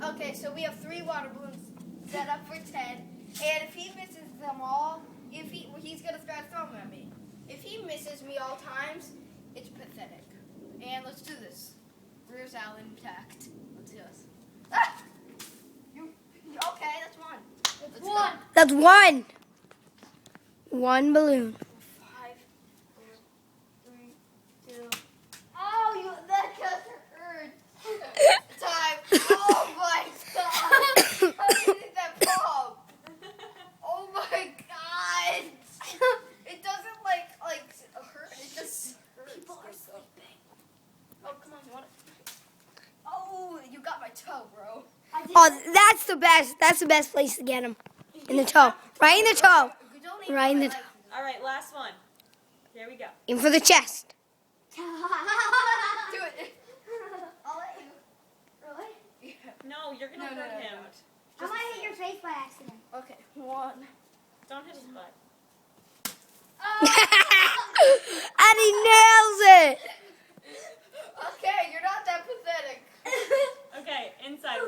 Okay, so we have 3 water balloons set up for Ted, and if he misses them all, he's gonna start throwing them at me. If he misses me all times, it's pathetic. And let's do this. Rears out intact. Let's do this. Ah! Okay, that's one. That's one. That's one. One balloon. 5, 4, 3, 2. Oh, that just hurt. Time. Oh my god. How did you think that pop? Oh my god. It doesn't like hurt. It just hurts. People are sleeping. Oh, come on. You want it? Oh, you got my toe, bro. Oh, that's the best. That's the best place to get him. In the toe. Right in the toe. Right in the toe. All right, last one. Here we go. In for the chest. Do it. I'll let you. Really? Yeah. No, you're gonna hurt him. I might hit your face by accident. Okay, 1. Don't hit his butt. And he nails it. Okay, you're not that pathetic. Okay, inside.